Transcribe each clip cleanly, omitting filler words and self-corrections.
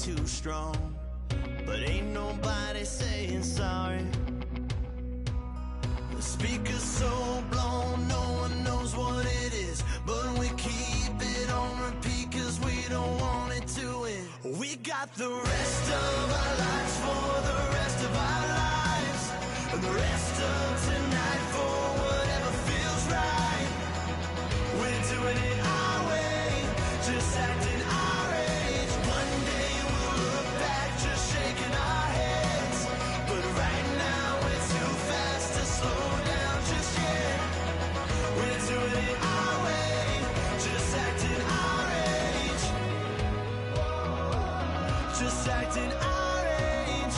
too strong, but ain't nobody saying sorry. The speaker's so blown, no one knows what it is, but we keep it on repeat cause we don't want it to end. We got the rest of our lives for the rest of our lives, and the rest of tonight for whatever feels right. We're doing it our way, just acting our age. One day we'll look back just shaking our heads, but right now we're too fast to slow down just yet. We're doing it our way, just acting our age. Just acting our age.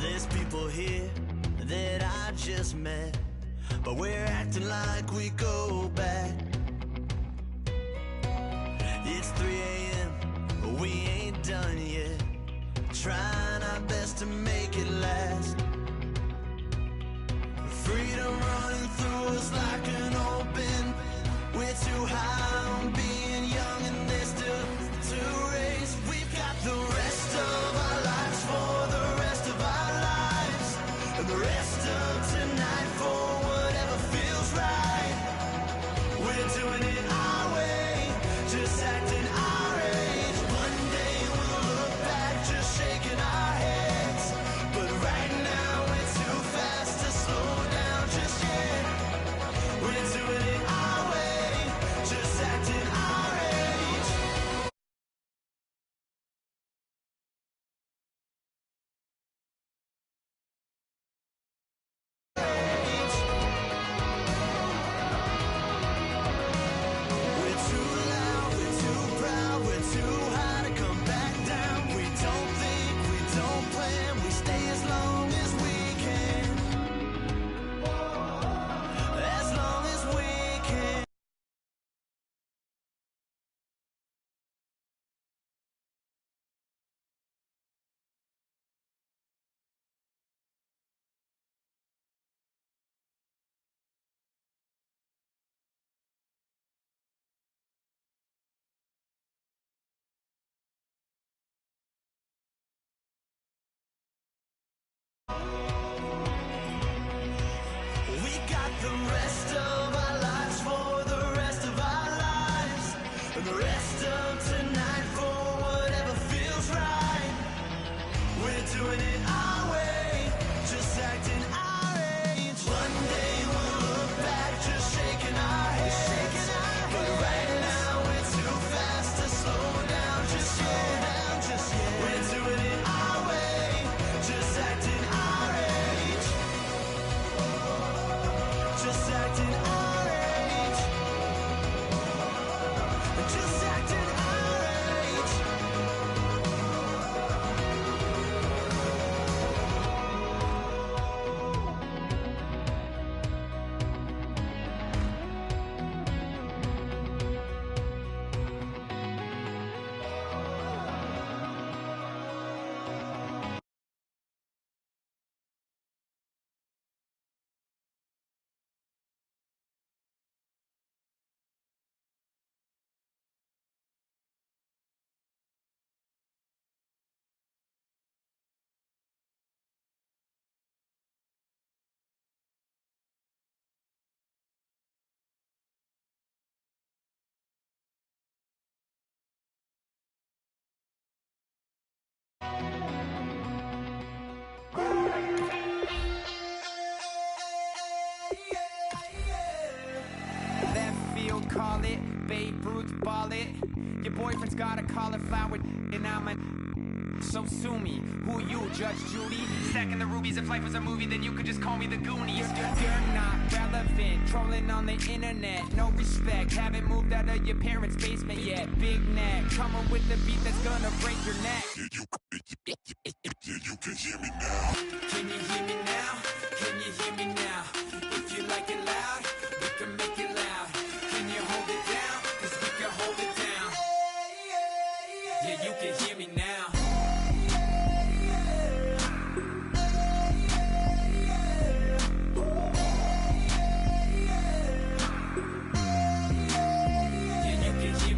There's people here that I just met, but we're acting like we go back. It's 3 a.m., but we ain't done yet, trying our best to make it last. Freedom running through us like an open. We're too high on being young and there's still to race. We've got the rest of our lives for the rest of our lives, and the rest of tonight for whatever feels right. We're doing it our way, just acting our age. One day we'll look back just shaking our heads, but right now we're too fast to slow down just yet. We're doing it our way, just acting our age. We're too loud, we're too proud, we're too high to come back down. We don't think, we don't plan, we stay as long as we can. As long as we can. We got the rest of our lives for the rest of our lives, and the rest of tonight for whatever feels right. We're doing it our way, just acting our age. One day we'll look back just shaking our heads, but right now we're too fast to slow down just yet. We're doing it our way, just acting our age. Just acting our age. Just acting our age. Left field, call it. Babe Ruth, ball it. Your boyfriend's got a cauliflower, and I'm a. So sue me. Who you, Judge Judy? Stacking the rubies. If life was a movie, then you could just call me the Goonies. You're not relevant. Trolling on the internet. No respect. Haven't moved out of your parents' basement yet. Big neck. Coming with the beat that's gonna break your neck. You can hear me now. Can you hear me now? Can you hear me now? If you like it loud, we can make it loud. Can you hold it down? Cause we can hold it down. Yeah, you can hear me now. Yeah, you can hear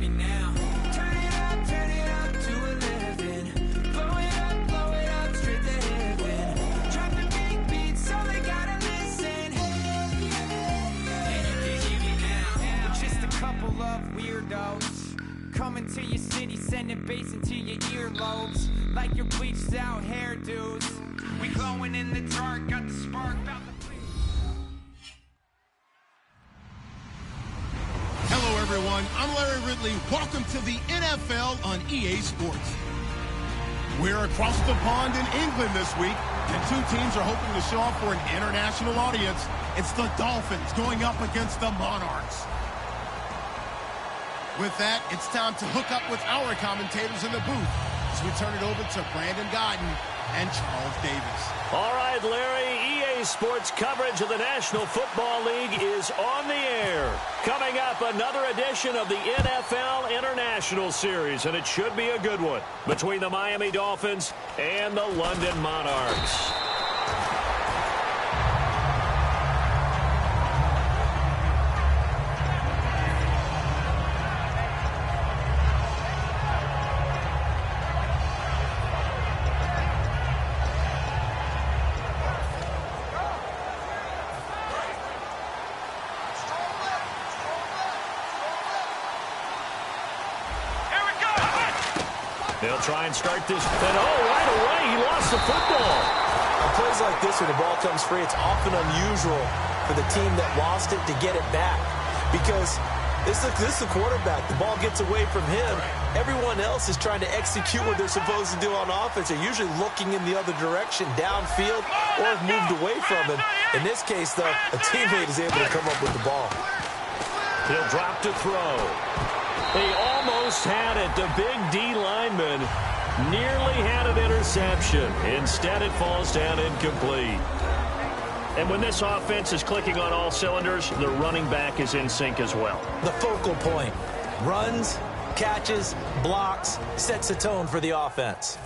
weirdos coming to your city, sending bass into your earlobes like your bleached out hairdos. We glowing in the dark, got the spark about the... Hello, everyone. I'm Larry Ridley. Welcome to the NFL on EA Sports. We're across the pond in England this week, and two teams are hoping to show off for an international audience. It's the Dolphins going up against the Monarchs. With that, it's time to hook up with our commentators in the booth as we turn it over to Brandon Godden and Charles Davis. All right, Larry, EA Sports coverage of the National Football League is on the air. Coming up, another edition of the NFL International Series, and it should be a good one, between the Miami Dolphins and the London Monarchs. They'll try and start this, and right away, he lost the football. On plays like this, when the ball comes free, it's often unusual for the team that lost it to get it back. Because this is the quarterback. The ball gets away from him. Everyone else is trying to execute what they're supposed to do on offense. They're usually looking in the other direction, downfield, or have moved away from him. In this case, though, a teammate is able to come up with the ball. He'll drop to throw. They almost had it. The big D lineman nearly had an interception. Instead, it falls down incomplete. And when this offense is clicking on all cylinders, the running back is in sync as well. The focal point. Runs, catches, blocks, sets the tone for the offense.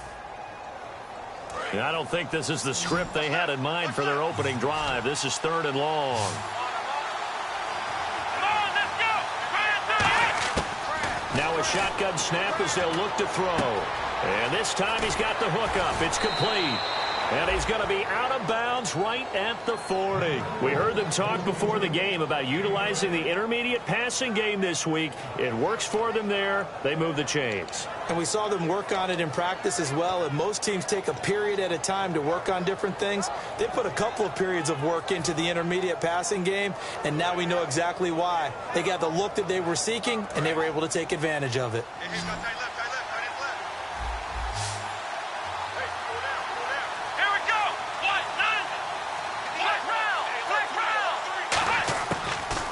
I don't think this is the script they had in mind for their opening drive. This is 3rd and long. Now a shotgun snap as they'll look to throw. And this time he's got the hook up. It's complete. And he's going to be out of bounds right at the 40. We heard them talk before the game about utilizing the intermediate passing game this week. It works for them there. They move the chains. And we saw them work on it in practice as well. And most teams take a period at a time to work on different things. They put a couple of periods of work into the intermediate passing game, and now we know exactly why. They got the look that they were seeking, and they were able to take advantage of it.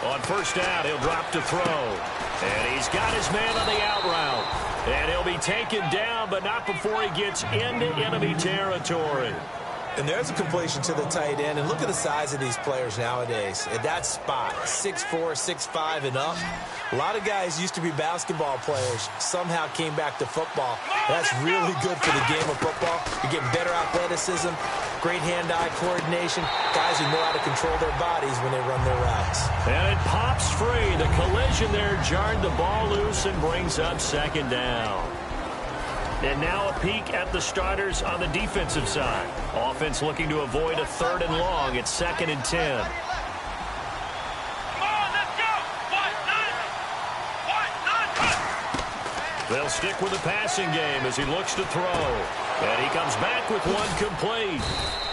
On first down, he'll drop to throw. And he's got his man on the out route. And he'll be taken down, but not before he gets into enemy territory. And there's a completion to the tight end. And look at the size of these players nowadays. At that spot, 6'4", 6'5", and up. A lot of guys used to be basketball players, somehow came back to football. That's really good for the game of football. You're getting better athleticism, great hand-eye coordination, guys who know how to control their bodies when they run their routes. And it pops free. The collision there jarred the ball loose and brings up 2nd down. And now a peek at the starters on the defensive side. Offense looking to avoid a 3rd and long. It's 2nd and 10. They'll stick with the passing game as he looks to throw. And he comes back with one complete.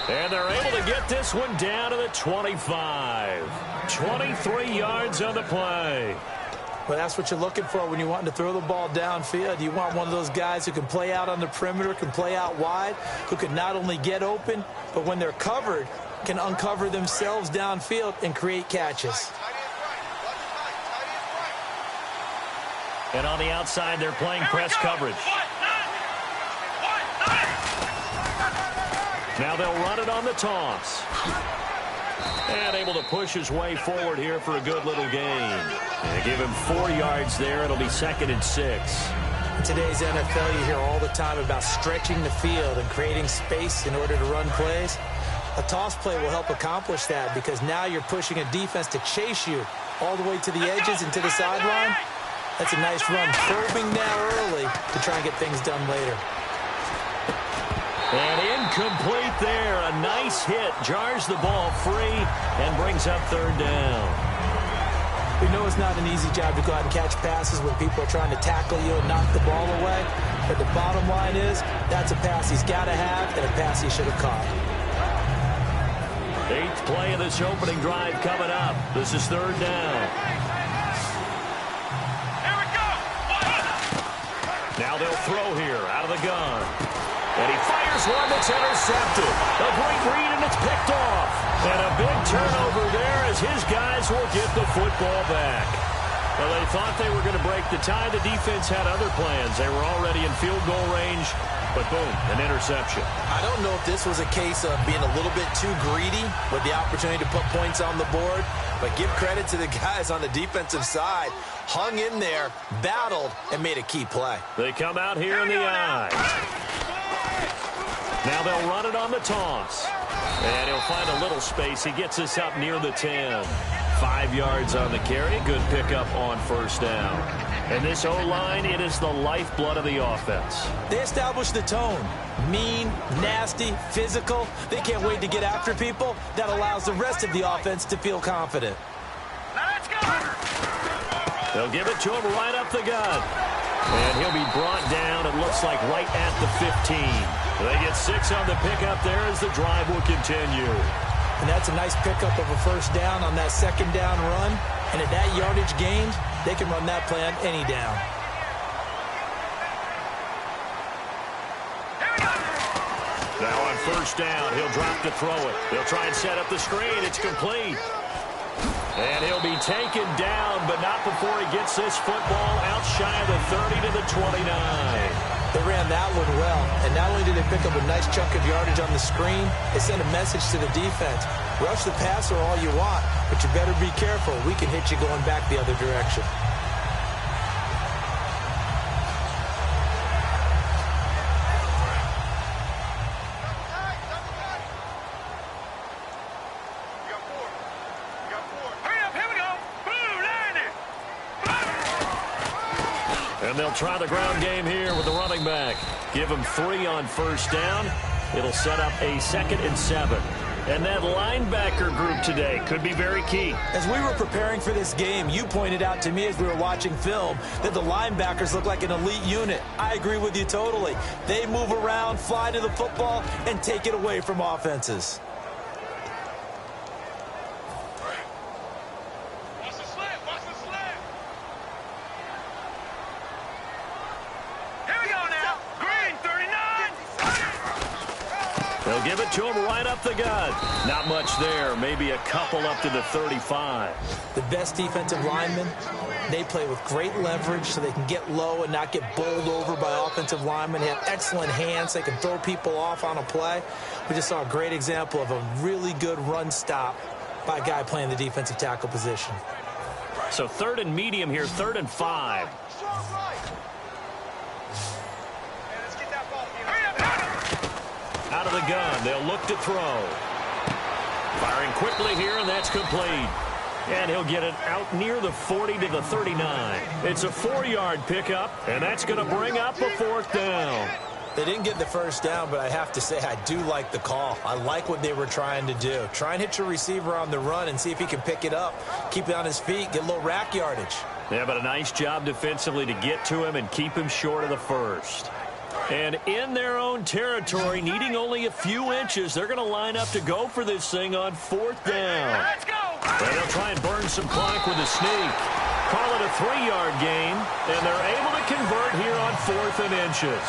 And they're able to get this one down to the 25. 23 yards on the play. Well, that's what you're looking for when you want to throw the ball downfield. You want one of those guys who can play out on the perimeter, can play out wide, who can not only get open, but when they're covered, can uncover themselves downfield and create catches. And on the outside, they're playing press coverage. Now they'll run it on the toss. And able to push his way forward here for a good little gain. And give him 4 yards there. It'll be 2nd and 6. In today's NFL, you hear all the time about stretching the field and creating space in order to run plays. A toss play will help accomplish that because now you're pushing a defense to chase you all the way to the edges and to the sideline. That's a nice run, probing now early to try and get things done later. And incomplete there. A nice hit. Jars the ball free and brings up 3rd down. We know it's not an easy job to go out and catch passes when people are trying to tackle you and knock the ball away. But the bottom line is, that's a pass he's got to have and a pass he should have caught. 8th play of this opening drive coming up. This is 3rd down. Here we go. Now they'll throw here out of the gun. And he fires one that's intercepted. A great read, and it's picked off. And a big turnover there as his guys will get the football back. Well, they thought they were going to break the tie. The defense had other plans. They were already in field goal range. But boom, an interception. I don't know if this was a case of being a little bit too greedy with the opportunity to put points on the board, but give credit to the guys on the defensive side. Hung in there, battled, and made a key play. They come out here in the eye. Now they'll run it on the toss. And he'll find a little space. He gets us up near the 10. 5 yards on the carry. Good pickup on 1st down. And this O-line, it is the lifeblood of the offense. They established the tone. Mean, nasty, physical. They can't wait to get after people. That allows the rest of the offense to feel confident. Let's go. They'll give it to him right up the gut. And he'll be brought down, it looks like, right at the 15. They get 6 on the pickup there as the drive will continue. And that's a nice pickup of a 1st down on that 2nd down run. And at that yardage gained, they can run that play on any down. Now on 1st down, he'll drop to throw it. They'll try and set up the screen. It's complete. And he'll be taken down, but not before he gets this football out shy of the 30 to the 29. They ran that one well, and not only did they pick up a nice chunk of yardage on the screen, they sent a message to the defense. Rush the passer all you want, but you better be careful. We can hit you going back the other direction. And they'll try the ground game here with the running back. Give him 3 on 1st down. It'll set up a 2nd and 7. And that linebacker group today could be very key. As we were preparing for this game, you pointed out to me as we were watching film that the linebackers look like an elite unit. I agree with you totally. They move around, fly to the football, and take it away from offenses. They'll give it to him right up the gut. Not much there. Maybe a couple up to the 35. The best defensive linemen, they play with great leverage so they can get low and not get bowled over by offensive linemen. They have excellent hands. They can throw people off on a play. We just saw a great example of a really good run stop by a guy playing the defensive tackle position. So 3rd and medium here, 3rd and 5. Out of the gun, they'll look to throw. Firing quickly here, and that's complete. And he'll get it out near the 40 to the 39. It's a 4-yard pickup, and that's going to bring up a 4th down. They didn't get the 1st down, but I have to say I do like the call. I like what they were trying to do. Try and hit your receiver on the run and see if he can pick it up. Keep it on his feet, get a little rack yardage. Yeah, but a nice job defensively to get to him and keep him short of the 1st. And in their own territory, needing only a few inches, they're going to line up to go for this thing on 4th down. Let's go. And they'll try and burn some clock with a sneak. Call it a 3-yard gain, and they're able to convert here on 4th and inches.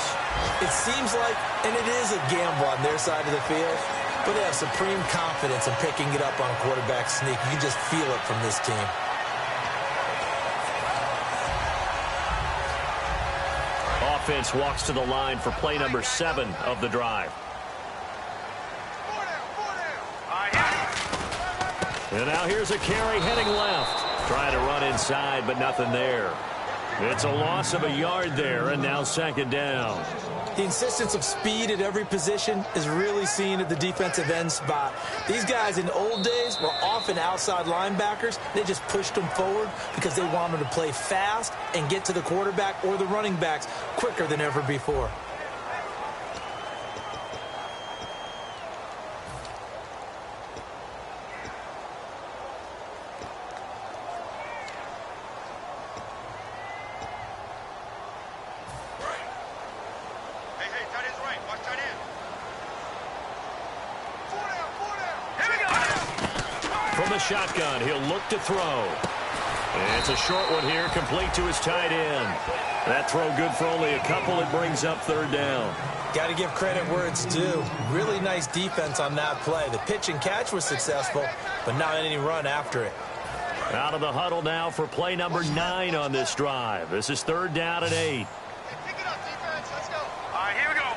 It seems like, and it is a gamble on their side of the field, but they have supreme confidence in picking it up on a quarterback sneak. You can just feel it from this team. Offense walks to the line for play number 7 of the drive. And now here's a carry heading left. Trying to run inside, but nothing there. It's a loss of a yard there, and now 2nd down. The insistence of speed at every position is really seen at the defensive end spot. These guys in old days were often outside linebackers. They just pushed them forward because they wanted to play fast and get to the quarterback or the running backs quicker than ever before. shotgun. He'll look to throw. And it's a short one here, complete to his tight end. That throw good for only a couple. It brings up third down. Got to give credit where it's due. Really nice defense on that play. The pitch and catch was successful, but not any run after it. Out of the huddle now for play number 9 on this drive. This is third down and 8. Pick it up, defense. Let's go. All right, here we go.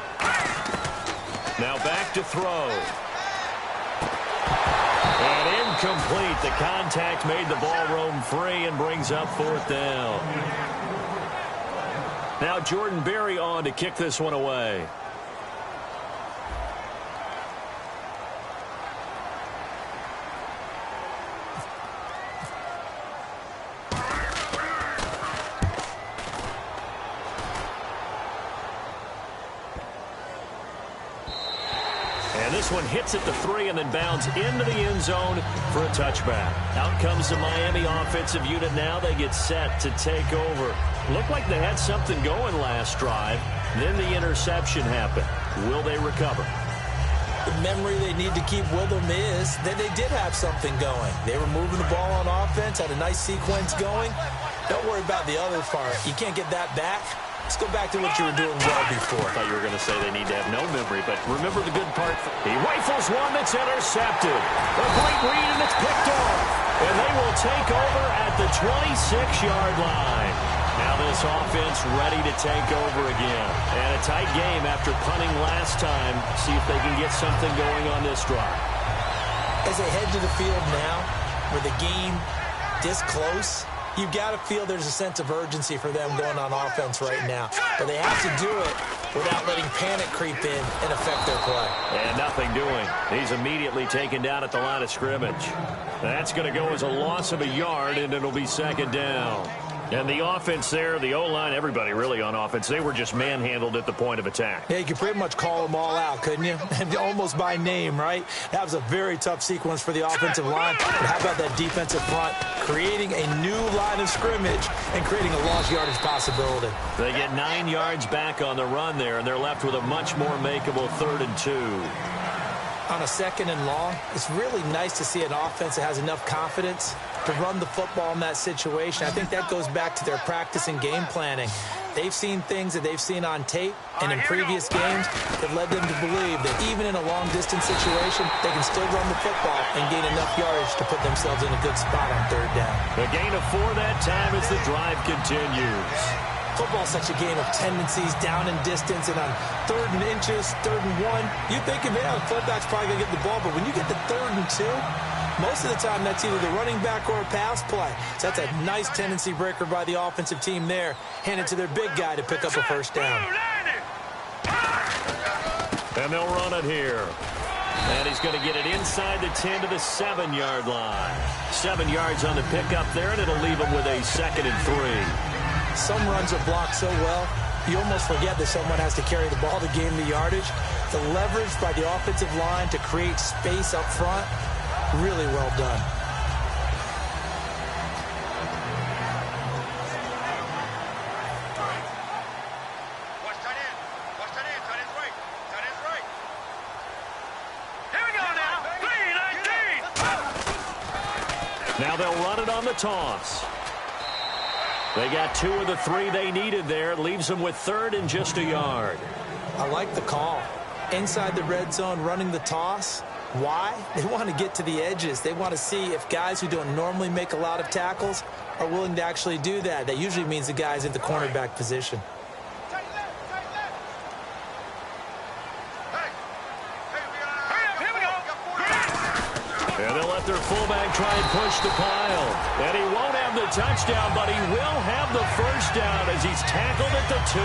Now back to throw. And incomplete. The contact made the ball roam free and brings up fourth down. Now Jordan Berry on to kick this one away. This one hits at the 3 and then bounds into the end zone for a touchback. Out comes the Miami offensive unit now. They get set to take over. Looked like they had something going last drive. Then the interception happened. Will they recover? The memory they need to keep with them is that they did have something going. They were moving the ball on offense, had a nice sequence going. Don't worry about the other part. You can't get that back. Let's go back to what you were doing well before. I thought you were going to say they need to have no memory, but remember the good part. He rifles one that's intercepted. A great read, and it's picked off. And they will take over at the 26-yard line. Now this offense ready to take over again. And a tight game after punting last time. See if they can get something going on this drive. As they head to the field now, with the game this close, you've got to feel there's a sense of urgency for them going on offense right now. But they have to do it without letting panic creep in and affect their play. And nothing doing. He's immediately taken down at the line of scrimmage. That's going to go as a loss of a yard, and it'll be second down. And the offense there, the O-line, everybody really on offense, they were just manhandled at the point of attack. Yeah, you could pretty much call them all out, couldn't you? Almost by name, right? That was a very tough sequence for the offensive line. But how about that defensive front creating a new line of scrimmage and creating a long yardage possibility? They get 9 yards back on the run there, and they're left with a much more makeable 3rd and 2. On a 2nd and long, it's really nice to see an offense that has enough confidence to run the football in that situation. I think that goes back to their practice and game planning. They've seen things that they've seen on tape and in previous games that led them to believe that even in a long-distance situation, they can still run the football and gain enough yardage to put themselves in a good spot on 3rd down. The gain of 4 that time as the drive continues. Football's such a game of tendencies, down and distance, and on 3rd and inches, 3rd and 1, you think, man, the fullback's probably going to get the ball, but when you get to 3rd and 2, most of the time that's either the running back or a pass play. So that's a nice tendency breaker by the offensive team there, handed to their big guy to pick up a first down. And they'll run it here. And he's going to get it inside the 10 to the 7-yard line. 7 yards on the pickup there, and it'll leave him with a 2nd and 3. Some runs are blocked so well, you almost forget that someone has to carry the ball to gain the yardage. The leverage by the offensive line to create space up front, really well done. Watch tight end. Watch tight end. Tight end's right. Tight end's right. Here we go now. 3-19. Now they'll run it on the toss. They got 2 of the 3 they needed there. It leaves them with 3rd and just a yard. I like the call. Inside the red zone, running the toss. Why? They want to get to the edges. They want to see if guys who don't normally make a lot of tackles are willing to actually do that. That usually means the guys at the cornerback position. And they'll let their fullback try and push the pile. And he won't have the touchdown, but he will have the first down as he's tackled at the 2.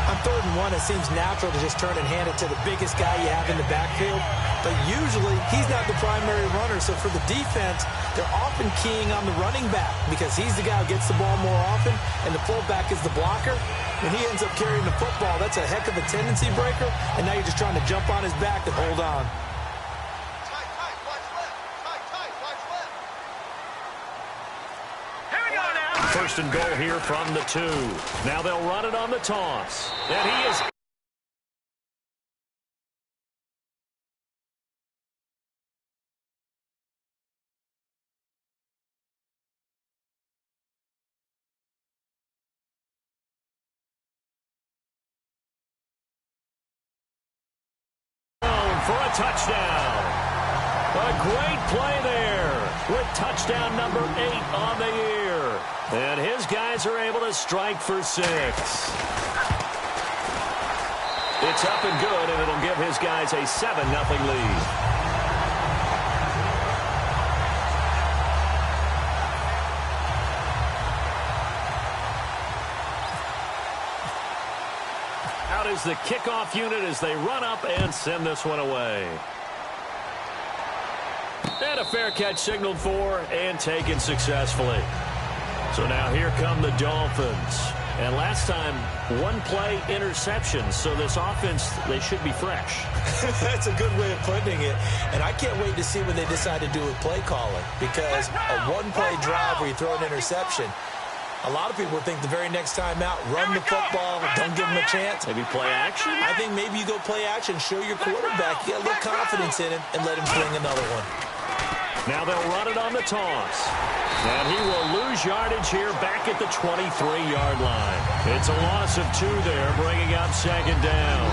On 3rd and 1, it seems natural to just turn and hand it to the biggest guy you have in the backfield. But usually, he's not the primary runner. So for the defense, they're often keying on the running back because he's the guy who gets the ball more often, and the fullback is the blocker. When he ends up carrying the football, that's a heck of a tendency breaker, and now you're just trying to jump on his back and hold on. First and goal here from the 2. Now they'll run it on the toss. And he is for a touchdown. A great play there with touchdown number 8 on the year. And his guys are able to strike for 6. It's up and good, and it'll give his guys a 7-0 lead. Out is the kickoff unit as they run up and send this one away. And a fair catch signaled for and taken successfully. So now here come the Dolphins. And last time, one play interception. So this offense, they should be fresh. That's a good way of putting it. And I can't wait to see what they decide to do with play calling. Because a one-play drive where you throw an interception, a lot of people think the very next time out, run the football, don't give them a chance. Maybe play action? I think maybe you go play action, show your quarterback, you got a little confidence in him, and let him swing another one. Now they'll run it on the toss. And he will lose yardage here back at the 23-yard line. It's a loss of 2 there, bringing up second down.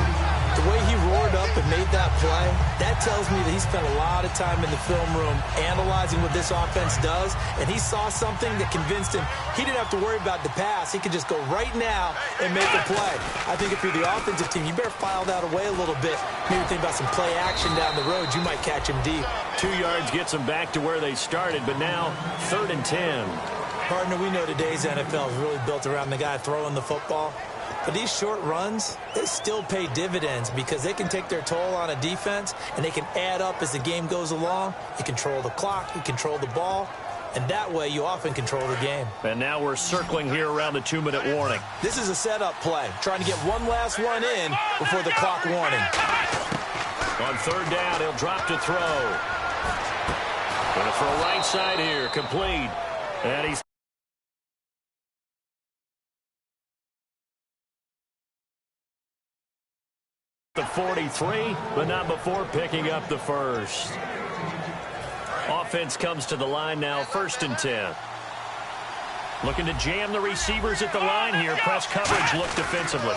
The way he roared up and made that play, that tells me that he spent a lot of time in the film room analyzing what this offense does, and he saw something that convinced him he didn't have to worry about the pass. He could just go right now and make a play. I think if you're the offensive team, you better file that away a little bit. Maybe think about some play action down the road. You might catch him deep. 2 yards gets them back to where they started, but now 3rd and 10. Partner, we know today's NFL is really built around the guy throwing the football. But these short runs, they still pay dividends because they can take their toll on a defense, and they can add up as the game goes along. You control the clock, you control the ball, and that way you often control the game. And now we're circling here around the 2-minute warning. This is a setup play, trying to get one last one in before the clock warning. On 3rd down, he'll drop to throw. Gonna throw right side here, complete. And he's the 43, but not before picking up the first. Offense comes to the line now, 1st and 10. Looking to jam the receivers at the line here. Press coverage look defensively.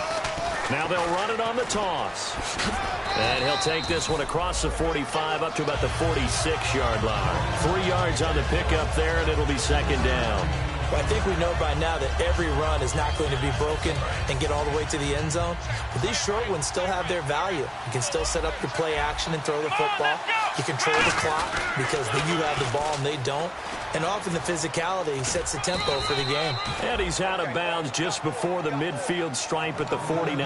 Now they'll run it on the toss. And he'll take this one across the 45 up to about the 46-yard line. 3 yards on the pickup there, and it'll be second down. Well, I think we know by now that every run is not going to be broken and get all the way to the end zone. But these short ones still have their value. You can still set up your play action and throw the football. You control the clock because you have the ball and they don't. And often the physicality sets the tempo for the game. And he's out of bounds just before the midfield stripe at the 49.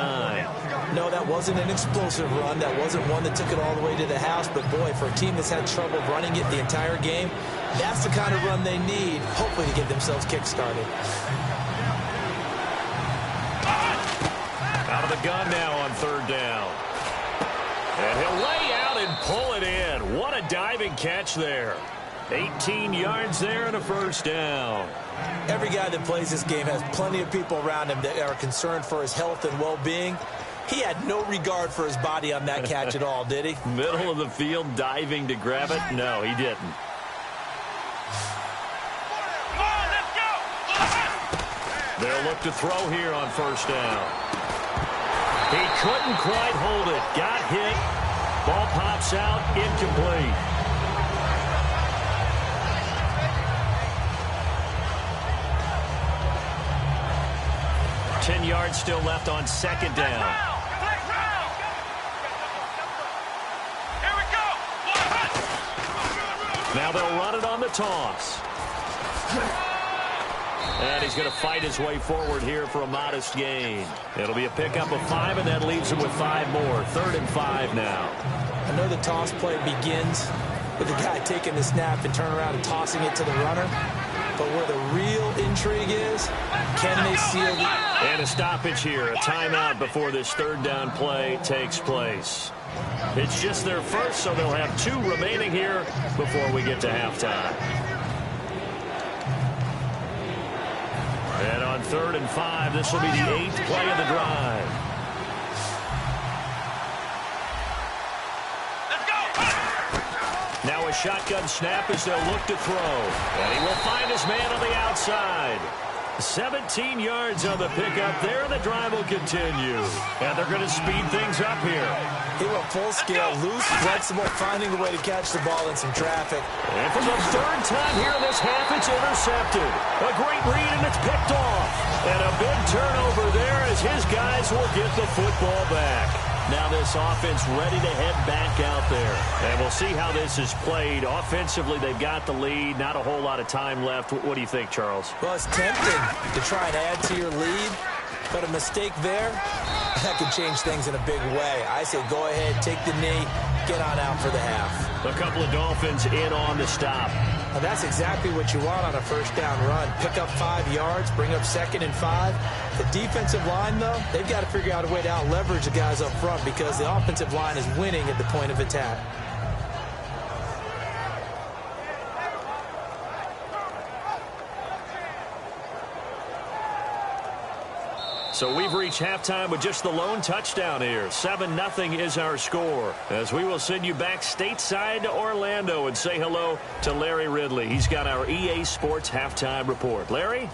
No, that wasn't an explosive run. That wasn't one that took it all the way to the house. But, boy, for a team that's had trouble running it the entire game, that's the kind of run they need, hopefully, to get themselves kick-started. Out of the gun now on 3rd down. And he'll lay out and pull it in. What a diving catch there. 18 yards there and a first down. Every guy that plays this game has plenty of people around him that are concerned for his health and well-being. He had no regard for his body on that catch at all, did he? Middle of the field diving to grab it? No, he didn't. They'll look to throw here on 1st down. He couldn't quite hold it. Got hit. Ball pops out. Incomplete. Ten yards still left on 2nd down. Now they'll run it on the toss. And he's going to fight his way forward here for a modest gain. It'll be a pickup of 5, and that leaves him with 5 more. 3rd and 5 now. I know the toss play begins with the guy taking the snap and turn around and tossing it to the runner. But where the real intrigue is, can they seal the... And a stoppage here, a timeout before this 3rd down play takes place. It's just their first, so they'll have 2 remaining here before we get to halftime. And on 3rd and 5, this will be the 8th play of the drive. Now a shotgun snap as they'll look to throw. And he will find his man on the outside. 17 yards on the pickup there, and the drive will continue. And they're going to speed things up here. He went full scale, loose, flexible, finding a way to catch the ball in some traffic. And for the third time here in this half, it's intercepted. A great read, and it's picked off. And a big turnover there as his guys will get the football back. Now this offense ready to head back out there. And we'll see how this is played. Offensively, they've got the lead. Not a whole lot of time left. What do you think, Charles? Well, it's tempting to try and add to your lead, but a mistake there, that could change things in a big way. I say go ahead, take the knee, get on out for the half. A couple of Dolphins in on the stop. And that's exactly what you want on a first down run. Pick up 5 yards, bring up 2nd and 5. The defensive line, though, they've got to figure out a way to out-leverage the guys up front because the offensive line is winning at the point of attack. So we've reached halftime with just the lone touchdown here. 7-0 is our score. As we will send you back stateside to Orlando and say hello to Larry Ridley. He's got our EA Sports halftime report. Larry?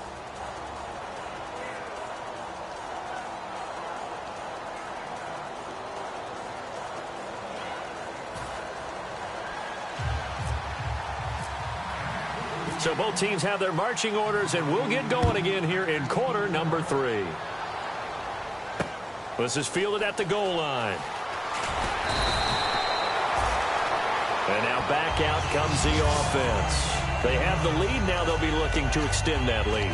So both teams have their marching orders, and we'll get going again here in quarter number 3. This is fielded at the goal line. And now back out comes the offense. They have the lead now. They'll be looking to extend that lead.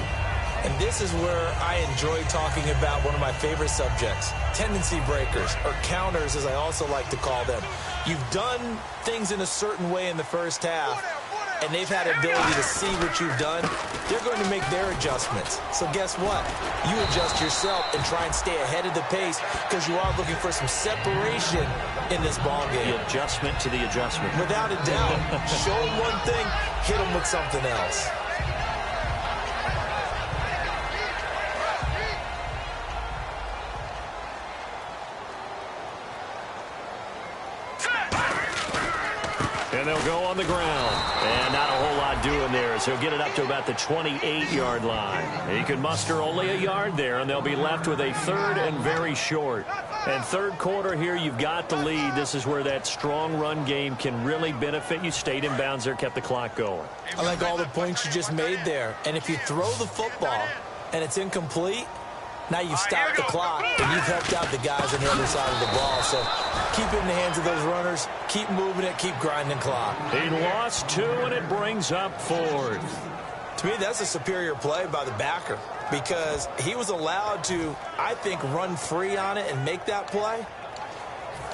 And this is where I enjoy talking about one of my favorite subjects, tendency breakers, or counters as I also like to call them. You've done things in a certain way in the first half, and they've had the ability to see what you've done. They're going to make their adjustments. So guess what? You adjust yourself and try and stay ahead of the pace because you are looking for some separation in this ball game. The adjustment to the adjustment. Without a doubt. Show them one thing, hit them with something else. And they'll go on the ground. And not a whole lot doing there, so he'll get it up to about the 28-yard line. He can muster only a yard there, and they'll be left with a third and very short. And third quarter here, you've got the lead. This is where that strong run game can really benefit you. Stayed in bounds there, kept the clock going. I like all the points you just made there. And if you throw the football and it's incomplete, now you've stopped the clock and you've helped out the guys on the other side of the ball. So keep it in the hands of those runners. Keep moving it. Keep grinding clock. He lost 2, and it brings up 4th. To me, that's a superior play by the backer because he was allowed to, I think, run free on it and make that play.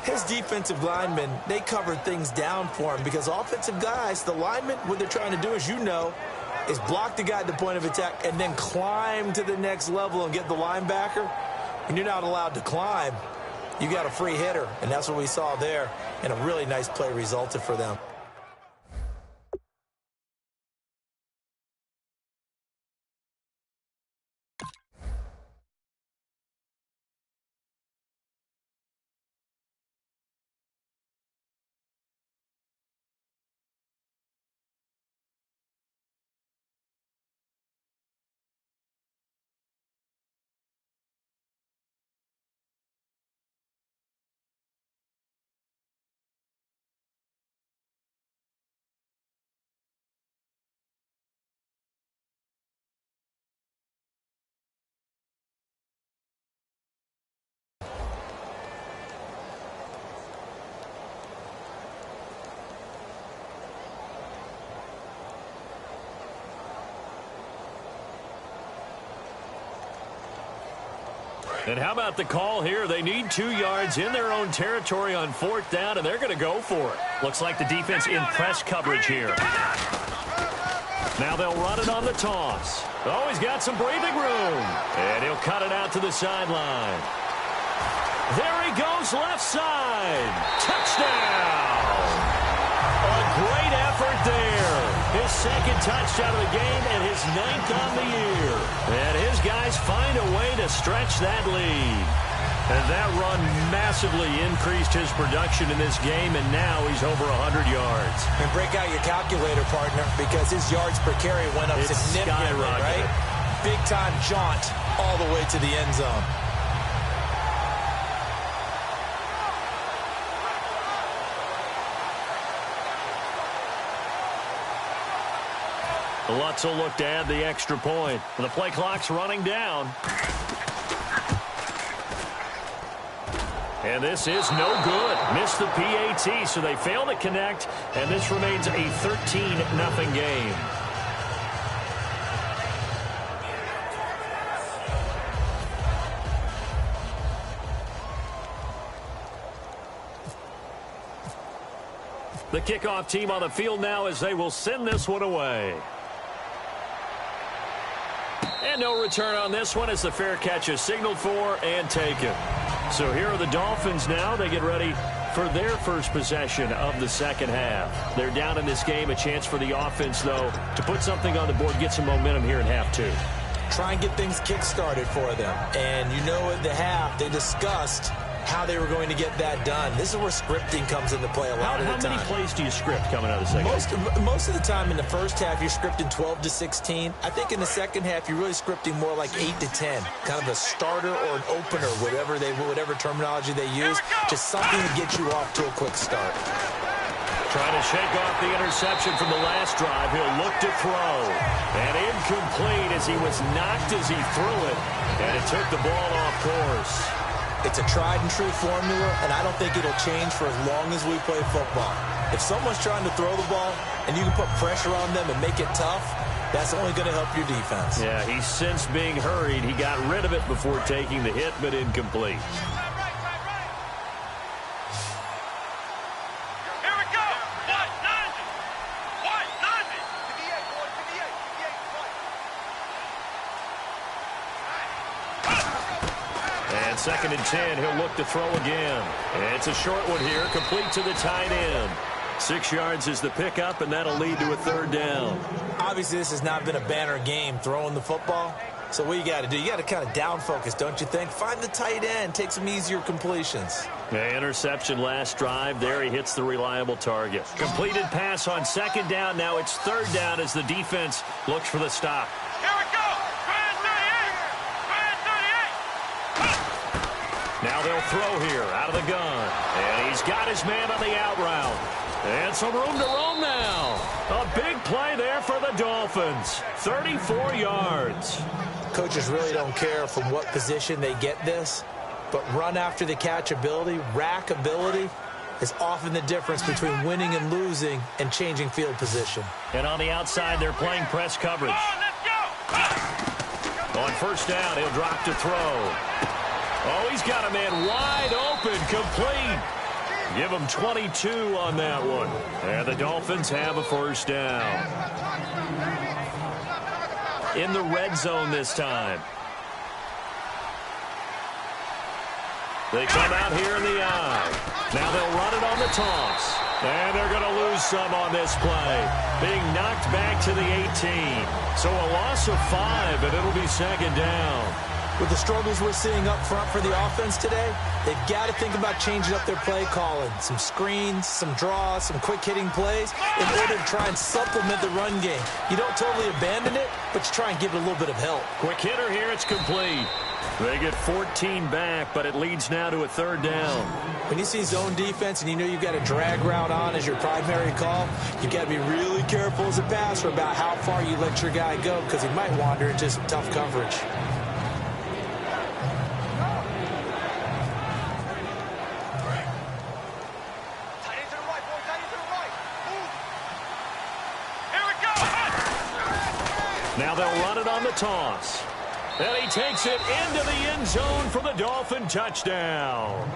His defensive linemen, they covered things down for him because offensive guys, the linemen, what they're trying to do, as you know, is block the guy at the point of attack and then climb to the next level and get the linebacker. When you're not allowed to climb, you got a free hitter, and that's what we saw there, and a really nice play resulted for them. And how about the call here? They need 2 yards in their own territory on 4th down, and they're going to go for it. Looks like the defense in press coverage here. Now they'll run it on the toss. Oh, he's got some breathing room. And he'll cut it out to the sideline. There he goes, left side. Touchdown! A great effort there. His 2nd touchdown of the game and his 9th on the year. And his guys find a way to stretch that lead. And that run massively increased his production in this game, and now he's over 100 yards. And break out your calculator, partner, because his yards per carry went up significantly, right? big-time jaunt all the way to the end zone. Lutz will look to add the extra point. The play clock's running down. And this is no good. Missed the PAT, so they fail to connect, and this remains a 13-0 game. The kickoff team on the field now as they will send this one away. And no return on this one as the fair catch is signaled for and taken. So here are the Dolphins now. They get ready for their first possession of the second half. They're down in this game. A chance for the offense, though, to put something on the board, get some momentum here in half two. Try and get things kick-started for them. And you know at the half, they discussed how they were going to get that done. This is where scripting comes into play a lot of the time. How many plays do you script coming out of the second half? Most of the time in the first half, you're scripting 12 to 16. I think in the second half, you're really scripting more like 8 to 10. Kind of a starter or an opener, whatever terminology they use. Just something to get you off to a quick start. Trying to shake off the interception from the last drive. He'll look to throw. And incomplete as he was knocked as he threw it. And it took the ball off course. It's a tried-and-true formula, and I don't think it'll change for as long as we play football. If someone's trying to throw the ball and you can put pressure on them and make it tough, that's only going to help your defense. Yeah, he's since being hurried. He got rid of it before taking the hit, but incomplete. Second and 10, he'll look to throw again. And it's a short one here, complete to the tight end. 6 yards is the pickup, and that'll lead to a third down. Obviously, this has not been a banner game throwing the football. So what you got to do, you got to kind of down focus, don't you think? Find the tight end, take some easier completions. The interception last drive. There he hits the reliable target. Completed pass on second down. Now it's third down as the defense looks for the stop. Here we go! Now they'll throw here out of the gun. And he's got his man on the out route. And some room to roam now. A big play there for the Dolphins. 34 yards. Coaches really don't care from what position they get this, but run after the catch ability, rack ability, is often the difference between winning and losing and changing field position. And on the outside, they're playing press coverage. On first down, he'll drop to throw. Oh, he's got a man wide open, complete. Give him 22 on that one. And the Dolphins have a first down. In the red zone this time. They come out here in the eye. Now they'll run it on the toss. And they're going to lose some on this play. Being knocked back to the 18. So a loss of 5, and it'll be second down. With the struggles we're seeing up front for the offense today, they've got to think about changing up their play calling. Some screens, some draws, some quick-hitting plays in order to try and supplement the run game. You don't totally abandon it, but you try and give it a little bit of help. Quick hitter here, it's complete. They get 14 back, but it leads now to a third down. When you see zone defense and you know you've got a drag route on as your primary call, you've got to be really careful as a passer about how far you let your guy go because he might wander into some tough coverage. Now they'll run it on the toss. And he takes it into the end zone for the Dolphin touchdown.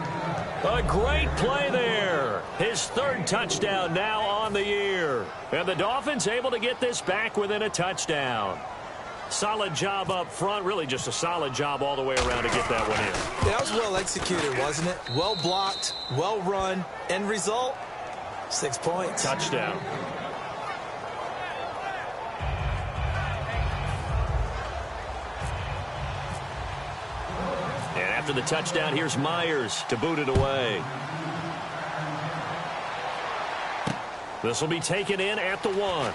A great play there. His third touchdown now on the year. And the Dolphins able to get this back within a touchdown. Solid job up front. Really just a solid job all the way around to get that one in. That was well executed, wasn't it? Well blocked, well run. End result, 6 points. Touchdown. After the touchdown, here's Myers to boot it away. This will be taken in at the 1.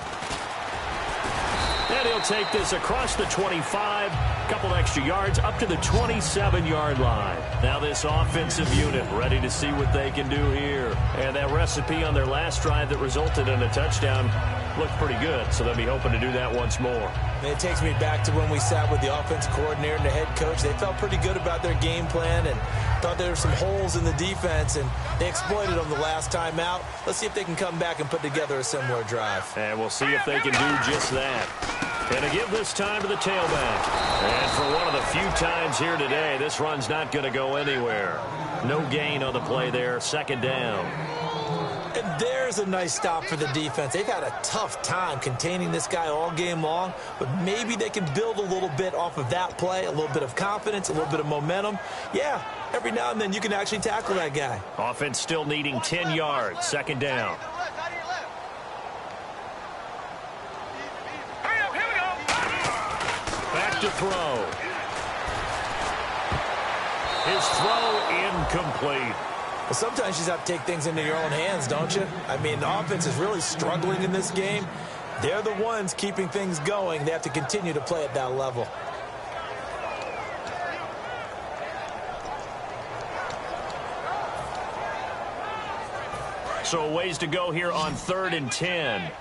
And he'll take this across the 25, a couple extra yards up to the 27-yard line. Now this offensive unit ready to see what they can do here. And that recipe on their last drive that resulted in a touchdown looked pretty good, so they'll be hoping to do that once more. And it takes me back to when we sat with the offensive coordinator and the head coach. They felt pretty good about their game plan and thought there were some holes in the defense, and they exploited them the last time out. Let's see if they can come back and put together a similar drive. And we'll see if they can do just that. And to give this time to the tailback. And for one of the few times here today, this run's not going to go anywhere. No gain on the play there, second down. And there's a nice stop for the defense. They've had a tough time containing this guy all game long, but maybe they can build a little bit off of that play, a little bit of confidence, a little bit of momentum. Yeah, every now and then you can actually tackle that guy. Offense still needing 10 yards, second down. Back to throw. His throw incomplete. Well, sometimes you just have to take things into your own hands, don't you? I mean, the offense is really struggling in this game. They're the ones keeping things going. They have to continue to play at that level. So a ways to go here on 3rd and 10.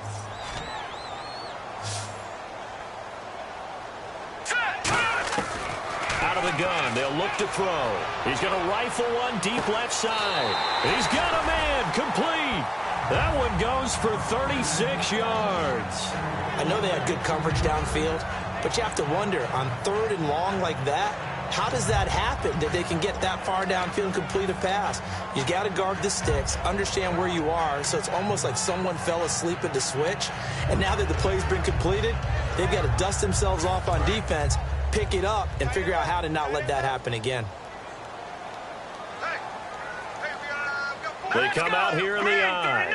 Out of the gun, they'll look to throw. He's going to rifle one deep left side. He's got a man, complete. That one goes for 36 yards. I know they had good coverage downfield, but you have to wonder, on 3rd and long like that, how does that happen that they can get that far downfield and complete a pass? You got to guard the sticks, understand where you are, so it's almost like someone fell asleep at the switch, and now that the play's been completed, they've got to dust themselves off on defense, pick it up, and figure out how to not let that happen again. They come out here in the eye.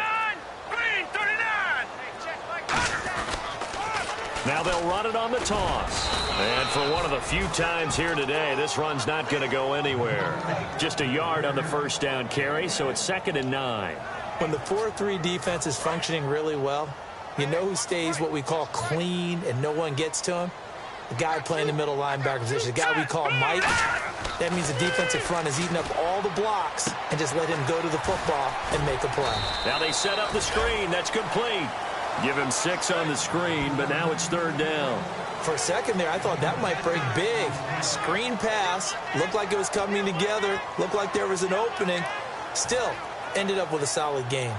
Now they'll run it on the toss. And for one of the few times here today, this run's not going to go anywhere. Just a yard on the first down carry, so it's 2nd and 9. When the 4-3 defense is functioning really well, you know who stays what we call clean and no one gets to him? The guy playing the middle linebacker position, the guy we call Mike. That means the defensive front is eating up all the blocks and just let him go to the football and make a play. Now they set up the screen. That's complete. Give him 6 on the screen, but now it's 3rd down. For a second there, I thought that might break big. Screen pass. Looked like it was coming together. Looked like there was an opening. Still, ended up with a solid game.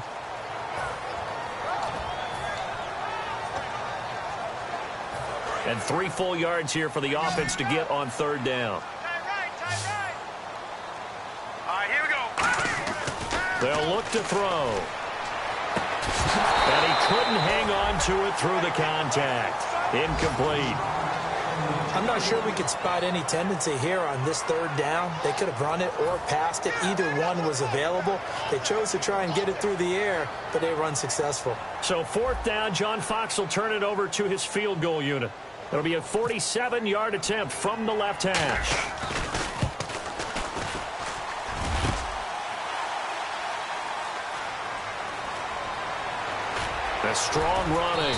And 3 full yards here for the offense to get on 3rd down. All right, here we go. They'll look to throw. And he couldn't hang on to it through the contact. Incomplete. I'm not sure we could spot any tendency here on this 3rd down. They could have run it or passed it. Either one was available. They chose to try and get it through the air, but they were unsuccessful. So 4th down, John Fox will turn it over to his field goal unit. It'll be a 47-yard attempt from the left hash. A strong running.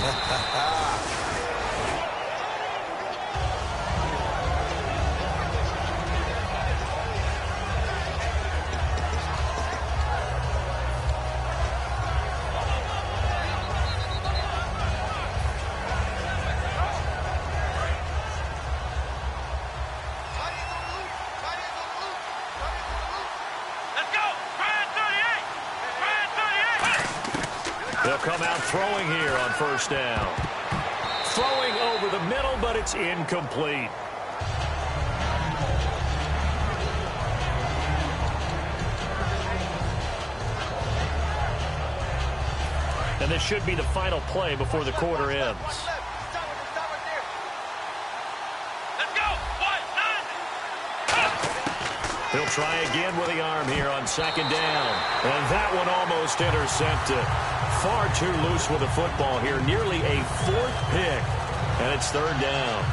They'll come out throwing here on 1st down. Throwing over the middle, but it's incomplete. And this should be the final play before the quarter ends. He'll try again with the arm here on 2nd down. And that one almost intercepted. Far too loose with the football here. Nearly a 4th pick. And it's 3rd down.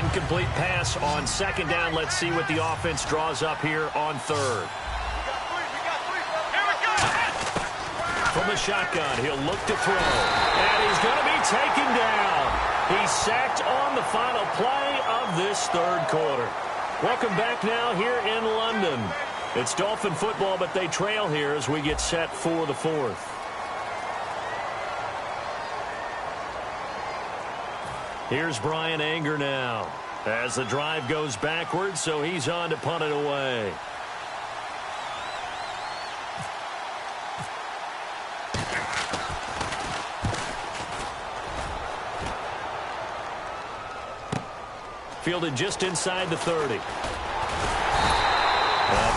Incomplete pass on 2nd down. Let's see what the offense draws up here on 3rd. From from the shotgun. He'll look to throw. And he's going to be taken down. He's sacked on the final play of this third quarter. Welcome back now here in London. It's Dolphin football, but they trail here as we get set for the fourth. Here's Brian Anger now as the drive goes backwards, so he's on to punt it away. Fielded just inside the 30. A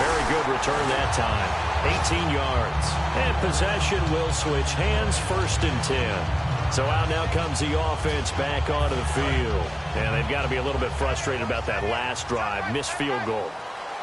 very good return that time. 18 yards. And possession will switch hands, 1st and 10. So out now comes the offense back onto the field. And they've got to be a little bit frustrated about that last drive. Missed field goal.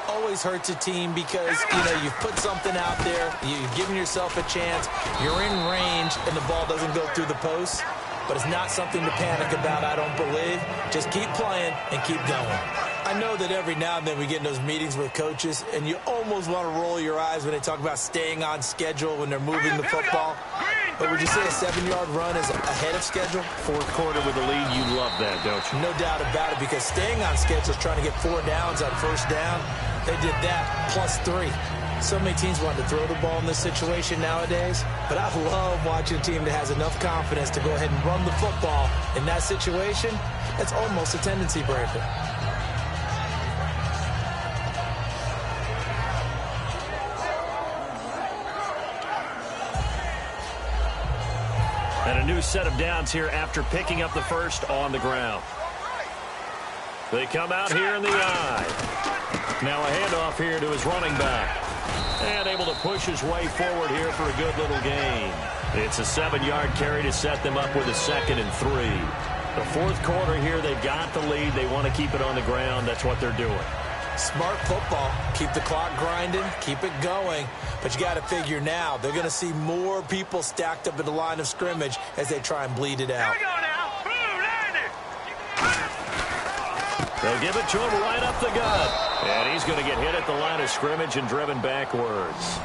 Always hurts a team because, you've put something out there. You've given yourself a chance. You're in range, and the ball doesn't go through the post. But it's not something to panic about, I don't believe. Just keep playing and keep going. I know that every now and then we get in those meetings with coaches, and you almost want to roll your eyes when they talk about staying on schedule when they're moving the football. But would you say a 7-yard run is ahead of schedule? Fourth quarter with the lead, you love that, don't you? No doubt about it, because staying on schedule is trying to get 4 downs on 1st down. They did that plus 3. So many teams want to throw the ball in this situation nowadays, but I love watching a team that has enough confidence to go ahead and run the football in that situation. It's almost a tendency breaker. And a new set of downs here after picking up the first on the ground. They come out here in the eye. Now a handoff here to his running back. And able to push his way forward here for a good little gain. It's a 7-yard carry to set them up with a 2nd and 3. The fourth quarter here, they've got the lead. They want to keep it on the ground. That's what they're doing. Smart football. Keep the clock grinding. Keep it going. But you got to figure now, they're going to see more people stacked up at the line of scrimmage as they try and bleed it out. Here we go now. They'll give it to him right up the gut. And he's going to get hit at the line of scrimmage and driven backwards.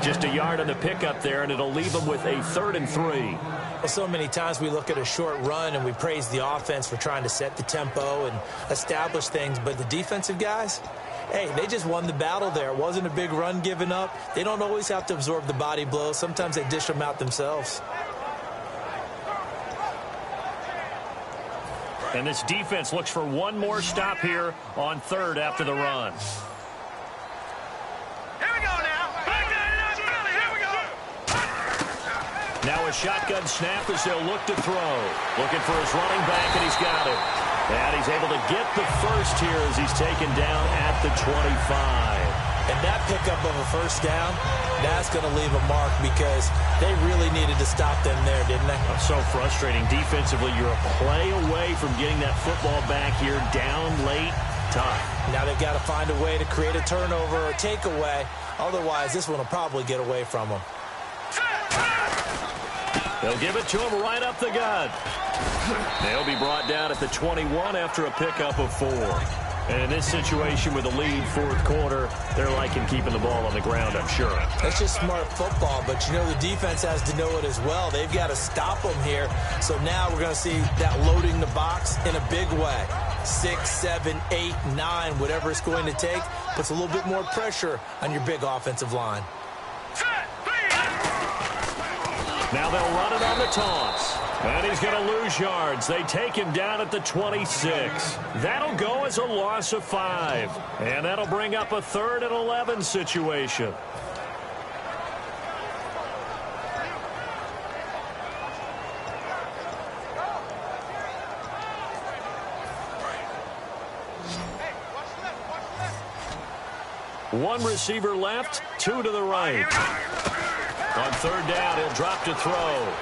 Just a yard on the pickup there, and it'll leave him with a 3rd and 3. Well, so many times we look at a short run and we praise the offense for trying to set the tempo and establish things. But the defensive guys, hey, they just won the battle there. It wasn't a big run given up. They don't always have to absorb the body blows. Sometimes they dish them out themselves. And this defense looks for one more stop here on 3rd after the run. Here we go now. Here we go. Now a shotgun snap as they'll look to throw. Looking for his running back, and he's got it. And he's able to get the first here as he's taken down at the 25. And that pickup of a 1st down, that's going to leave a mark because they really needed to stop them there, didn't they? So frustrating. Defensively, you're a play away from getting that football back here down late. Tough. Now they've got to find a way to create a turnover or a takeaway. Otherwise, this one will probably get away from them. They'll give it to him right up the gut. They'll be brought down at the 21 after a pickup of 4. And in this situation with the lead, fourth quarter, they're liking keeping the ball on the ground, I'm sure. That's just smart football, but the defense has to know it as well. They've got to stop them here. So now we're going to see that loading the box in a big way. 6, 7, 8, 9, whatever it's going to take, puts a little bit more pressure on your big offensive line. Now they'll run it on the toss. And he's going to lose yards. They take him down at the 26. That'll go as a loss of 5. And that'll bring up a 3rd and 11 situation. One receiver left, 2 to the right. On 3rd down, he'll drop to throw.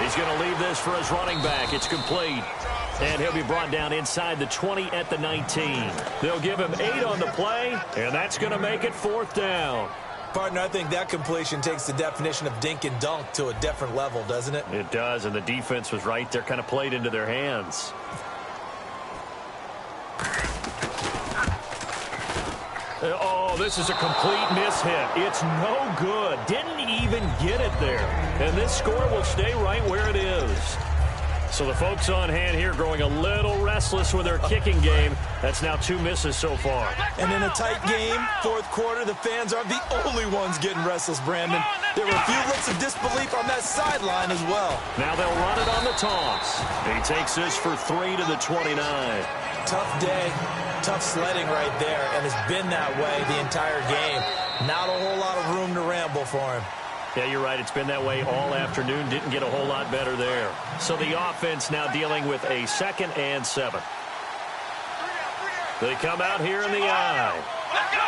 He's going to leave this for his running back. It's complete. And he'll be brought down inside the 20 at the 19. They'll give him 8 on the play, and that's going to make it 4th down. Partner, I think that completion takes the definition of dink and dunk to a different level, doesn't it? It does, and the defense was right there, kind of played into their hands. Oh, this is a complete miss-hit. It's no good. Didn't even get it there. And this score will stay right where it is. So the folks on hand here growing a little restless with their kicking game. That's now 2 misses so far. And in a tight game, fourth quarter, the fans aren't the only ones getting restless, Brandon. There were a few looks of disbelief on that sideline as well. Now they'll run it on the toss. He takes this for 3 to the 29. Tough day, tough sledding right there, and it's been that way the entire game. Not a whole lot of room to ramble for him. Yeah, you're right. It's been that way all afternoon. Didn't get a whole lot better there. So the offense now dealing with a 2nd and 7. They come out here in the eye. Let's go!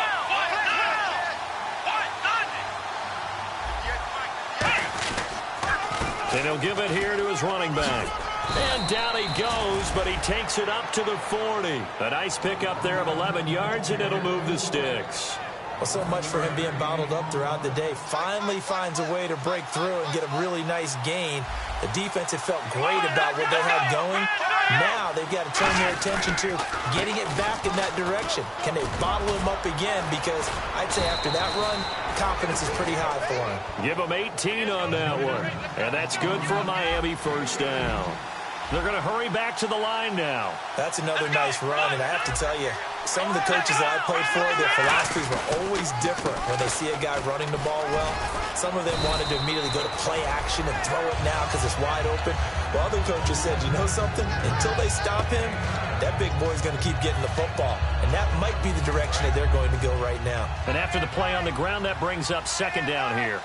And he'll give it here to his running back. And down he goes, but he takes it up to the 40. A nice pickup there of 11 yards, and it'll move the sticks. Well, so much for him being bottled up throughout the day. Finally finds a way to break through and get a really nice gain. The defense had felt great about what they had going. Now they've got to turn their attention to getting it back in that direction. Can they bottle him up again? Because I'd say after that run, confidence is pretty high for him. Give him 18 on that one. And that's good for a Miami first down. They're going to hurry back to the line now. That's another nice run, and I have to tell you, some of the coaches that I played for, their philosophies were always different when they see a guy running the ball well. Some of them wanted to immediately go to play action and throw it now because it's wide open. While other coaches said, you know something? Until they stop him, that big boy's going to keep getting the football. And that might be the direction that they're going to go right now. And after the play on the ground, that brings up 2nd down here.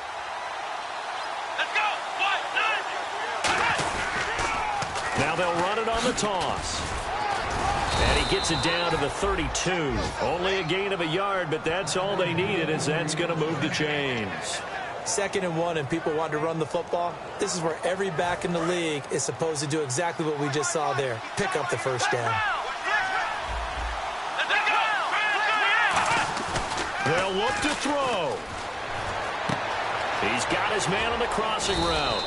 Now they'll run it on the toss. And he gets it down to the 32. Only a gain of a yard, but that's all they needed, as that's going to move the chains. 2nd and 1, and people want to run the football. This is where every back in the league is supposed to do exactly what we just saw there. Pick up the first down. They'll look to throw. He's got his man on the crossing route.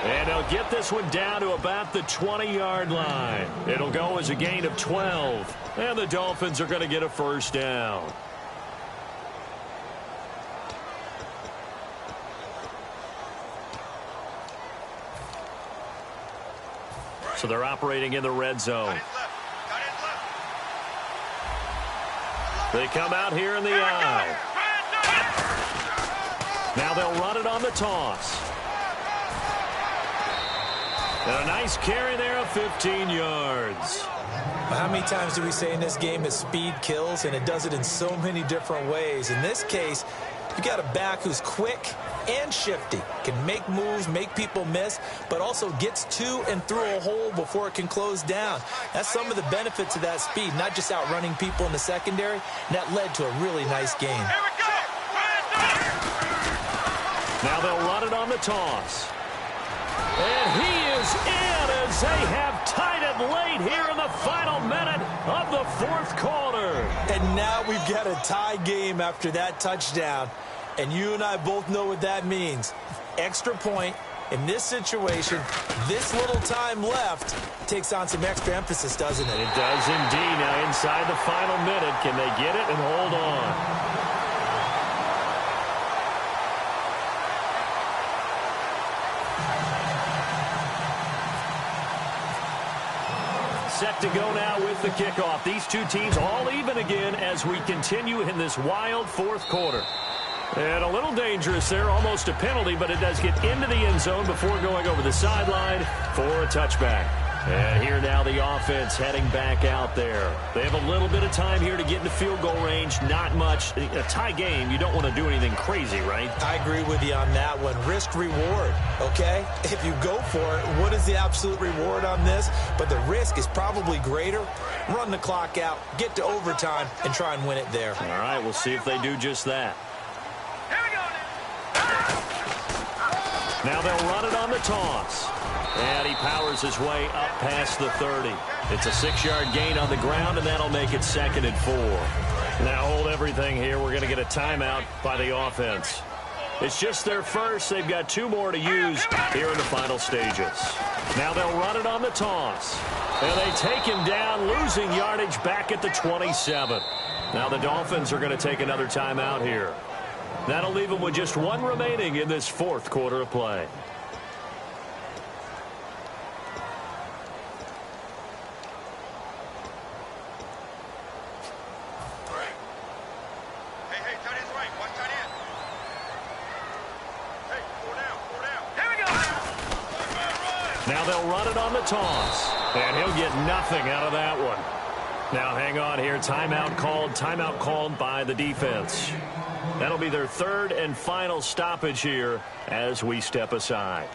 And they'll get this one down to about the 20-yard line. It'll go as a gain of 12. And the Dolphins are going to get a first down. So they're operating in the red zone. They come out here in the eye. Now they'll run it on the toss. And a nice carry there of 15 yards. How many times do we say in this game that speed kills, and it does it in so many different ways? In this case, you got a back who's quick and shifty, can make moves, make people miss, but also gets to and through a hole before it can close down. That's some of the benefits of that speed, not just outrunning people in the secondary, and that led to a really nice game. Now they'll run it on the toss. And he is in as they have tied it late here in the final minute of the fourth quarter. And now we've got a tie game after that touchdown. And you and I both know what that means. Extra point. In this situation, this little time left takes on some extra emphasis, doesn't it? It does indeed. Now inside the final minute, can they get it and hold on? Set to go now with the kickoff. These two teams all even again as we continue in this wild fourth quarter. And a little dangerous there, almost a penalty, but it does get into the end zone before going over the sideline for a touchback. And here now the offense heading back out there. They have a little bit of time here to get into field goal range. Not much. A tie game, you don't want to do anything crazy, right? I agree with you on that one. Risk-reward, okay? If you go for it, what is the absolute reward on this? But the risk is probably greater. Run the clock out, get to overtime, and try and win it there. All right, we'll see if they do just that. Now they'll run it on the toss. And he powers his way up past the 30. It's a 6-yard gain on the ground, and that'll make it 2nd and 4. Now hold everything here. We're going to get a timeout by the offense. It's just their first. They've got 2 more to use here in the final stages. Now they'll run it on the toss. And they take him down, losing yardage back at the 27. Now the Dolphins are going to take another timeout here. That'll leave them with just one remaining in this fourth quarter of play. Hey, tight end's right. Watch tight end. Hey, 4 down. Here we go. Now they'll run it on the toss. And he'll get nothing out of that one. Now hang on here. Timeout called by the defense. That'll be their third and final stoppage here as we step aside.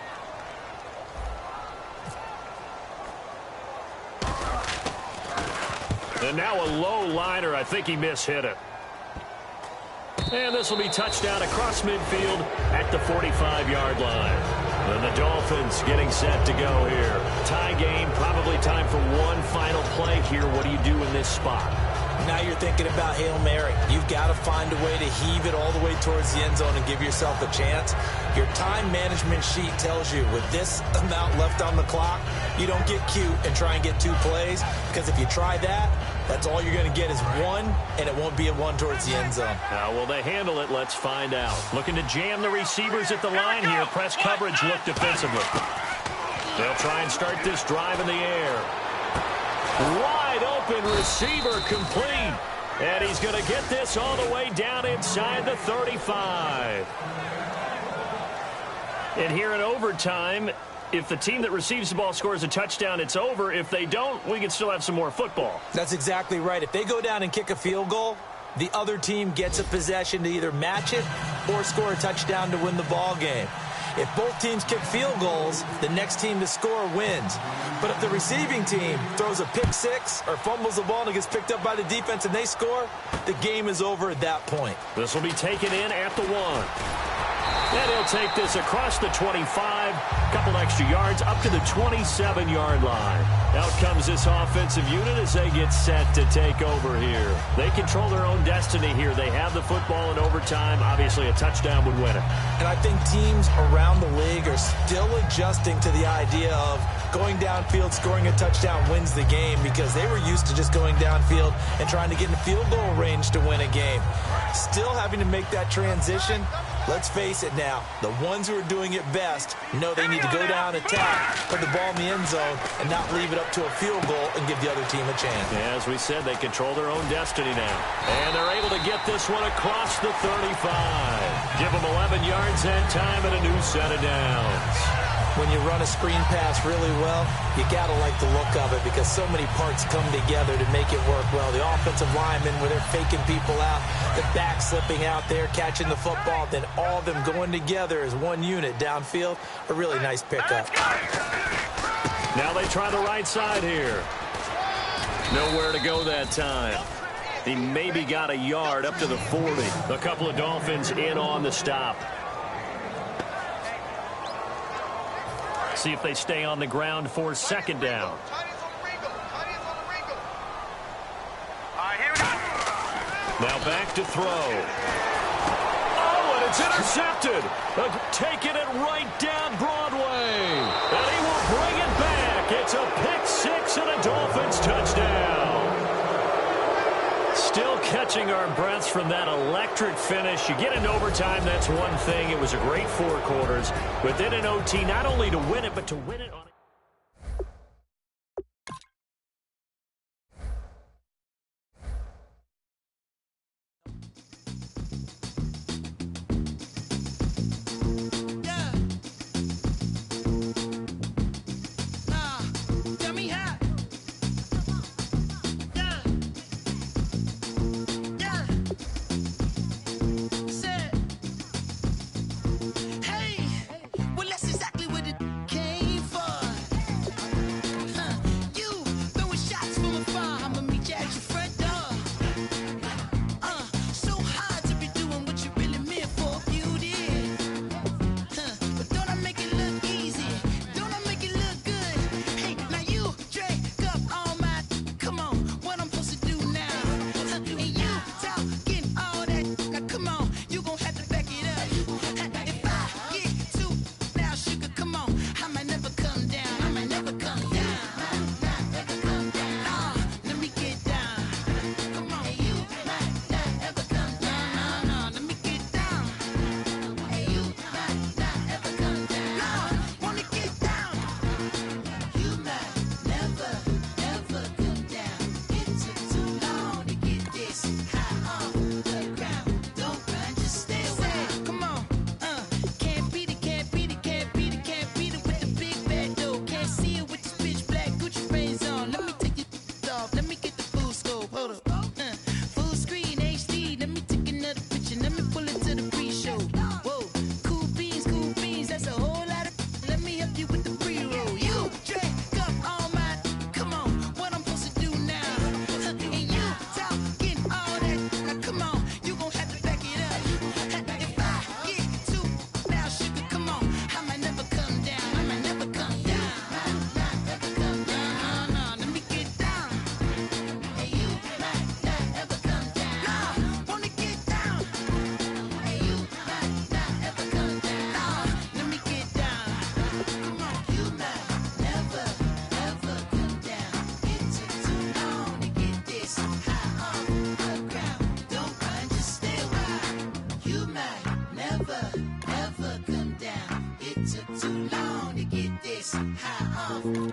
And now a low liner. I think he mishit it. And this will be touchdown across midfield at the 45-yard line. And the Dolphins getting set to go here. Tie game, probably time for one final play here. What do you do in this spot? Now you're thinking about Hail Mary. You've got to find a way to heave it all the way towards the end zone and give yourself a chance. Your time management sheet tells you with this amount left on the clock, you don't get cute and try and get 2 plays, because if you try that, that's all you're going to get is one, and it won't be a one towards the end zone. How will they handle it? Let's find out. Looking to jam the receivers at the line here. Press coverage look defensively. They'll try and start this drive in the air. Wide open receiver complete. And he's going to get this all the way down inside the 35. And here in overtime, if the team that receives the ball scores a touchdown, it's over. If they don't, we can still have some more football. That's exactly right. If they go down and kick a field goal, the other team gets a possession to either match it or score a touchdown to win the ball game. If both teams kick field goals, the next team to score wins. But if the receiving team throws a pick six or fumbles the ball and it gets picked up by the defense and they score, the game is over at that point. This will be taken in at the 1. And he'll take this across the 25, couple extra yards, up to the 27-yard line. Out comes this offensive unit as they get set to take over here. They control their own destiny here. They have the football in overtime. Obviously, a touchdown would win it. And I think teams around the league are still adjusting to the idea of going downfield, scoring a touchdown wins the game, because they were used to just going downfield and trying to get in field goal range to win a game. Still having to make that transition. Let's face it now, the ones who are doing it best know they need to go down, attack, put the ball in the end zone, and not leave it up to a field goal and give the other team a chance. Yeah, as we said, they control their own destiny now. And they're able to get this one across the 35. Give them 11 yards that time and a new set of downs. When you run a screen pass really well, you got to like the look of it, because so many parts come together to make it work well. The offensive linemen, where they're faking people out, the back slipping out there, catching the football, then all of them going together as one unit downfield. A really nice pickup. Now they try the right side here. Nowhere to go that time. He maybe got a yard up to the 40. A couple of Dolphins in on the stop. See if they stay on the ground for second down. Now back to throw. Oh, and it's intercepted. Taking it right down Broadway. And he will bring it back. It's a pick six and a Dolphins touchdown. Still catching our breaths from that electric finish. You get into overtime, that's one thing. It was a great 4 quarters. But then in OT, not only to win it, but to win it on it.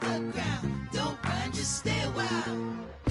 the ground. Don't run, just stay a while.